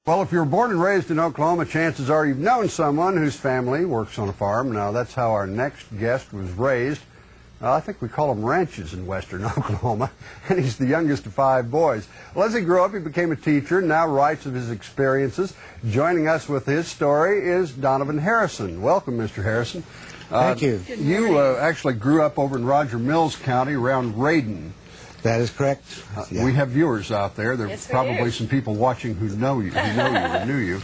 Well, if you were born and raised in Oklahoma, chances are you've known someone whose family works on a farm. Now, that's how our next guest was raised. I think we call them ranches in western Oklahoma, and he's the youngest of 5 boys. Well, as he grew up, he became a teacher and now writes of his experiences. Joining us with his story is Donovan Harrison. Welcome, Mr. Harrison. Thank you. You actually grew up over in Roger Mills County around Raiden. That is correct. Yeah. We have viewers out there. There are Yes, probably some people watching who know you, or knew you.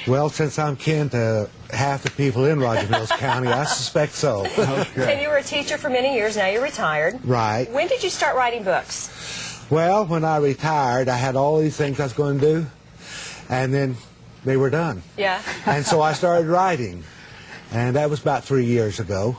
Well, since I'm kin to half the people in Roger Mills County, I suspect so. Okay. And you were a teacher for many years. Now you're retired. Right. When did you start writing books? Well, when I retired, I had all these things I was going to do, and then they were done. Yeah. And so I started writing, and that was about 3 years ago.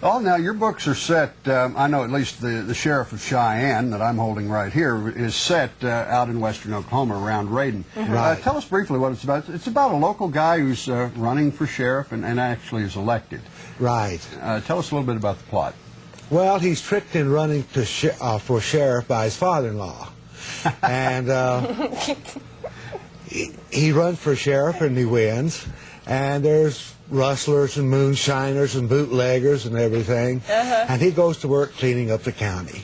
Oh, now your books are set, I know at least the Sheriff of Cheyenne that I'm holding right here is set out in western Oklahoma around Raiden. Right. Tell us briefly what it's about. It's about a local guy who's running for sheriff and actually is elected. Right. Tell us a little bit about the plot. Well, he's tricked in running to for sheriff by his father-in-law. And he runs for sheriff and he wins. And there's rustlers and moonshiners and bootleggers and everything. And he goes to work cleaning up the county.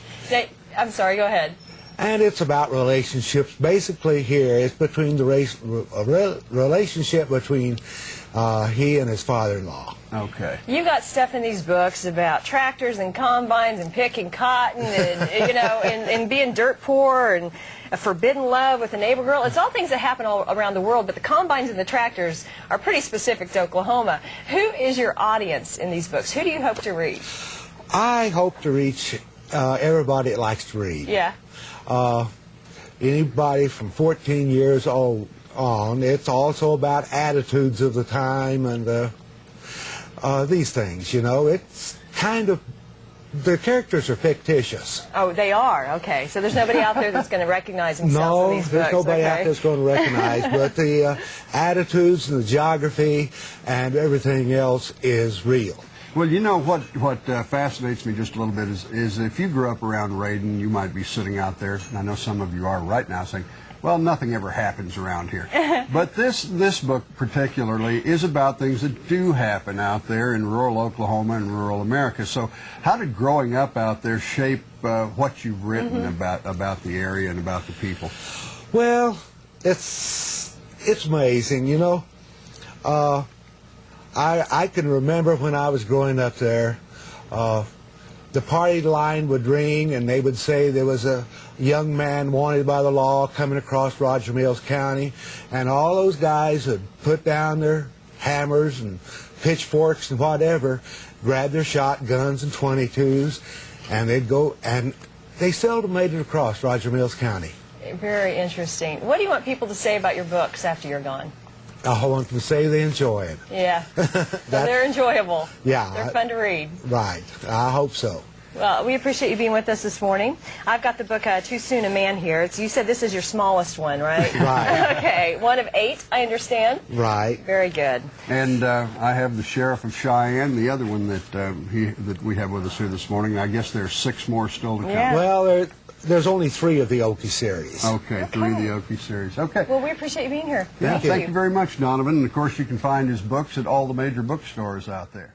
I'm sorry, go ahead. And it's about relationships. Basically here, it's between the relationship between he and his father-in-law. Okay. You got stuff in these books about tractors and combines and picking cotton and, you know, and being dirt poor and a forbidden love with a neighbor girl. It's all things that happen all around the world, but the combines and the tractors are pretty specific to Oklahoma. Who is your audience in these books? Who do you hope to reach? I hope to reach everybody that likes to read. Yeah. Anybody from 14 years old on. It's also about attitudes of the time and these things, you know. It's kind of, the characters are fictitious. Oh, they are? Okay. So there's nobody out there that's going to recognize themselves in these books? No, there's nobody out okay. there that's going to recognize, but the attitudes and the geography and everything else is real. Well, you know what fascinates me just a little bit is if you grew up around Raiden, you might be sitting out there, and I know some of you are right now, saying, well, nothing ever happens around here. But this book particularly is about things that do happen out there in rural Oklahoma and rural America. So how did growing up out there shape what you've written about the area and about the people? Well, it's amazing, you know. I can remember when I was growing up there, the party line would ring and they would say there was a young man wanted by the law coming across Roger Mills County, and all those guys would put down their hammers and pitchforks and whatever, grab their shotguns and .22s, and they'd go, and they seldom made it across Roger Mills County. Very interesting. What do you want people to say about your books after you're gone? I want them to say they enjoy it. Yeah. So they're enjoyable. Yeah. They're fun to read. Right. I hope so. Well, we appreciate you being with us this morning. I've got the book Too Soon a Man here. You said this is your smallest one, right? Right. Okay. 1 of 8, I understand. Right. Very good. And I have the Sheriff of Cheyenne, the other one that we have with us here this morning. I guess there's 6 more still to come. Yeah. Well, there's only 3 of the Okie series. Okay, 3 of the Okie series. Okay. Well, we appreciate you being here. Yeah, thank you very much, Donovan. And, of course, you can find his books at all the major bookstores out there.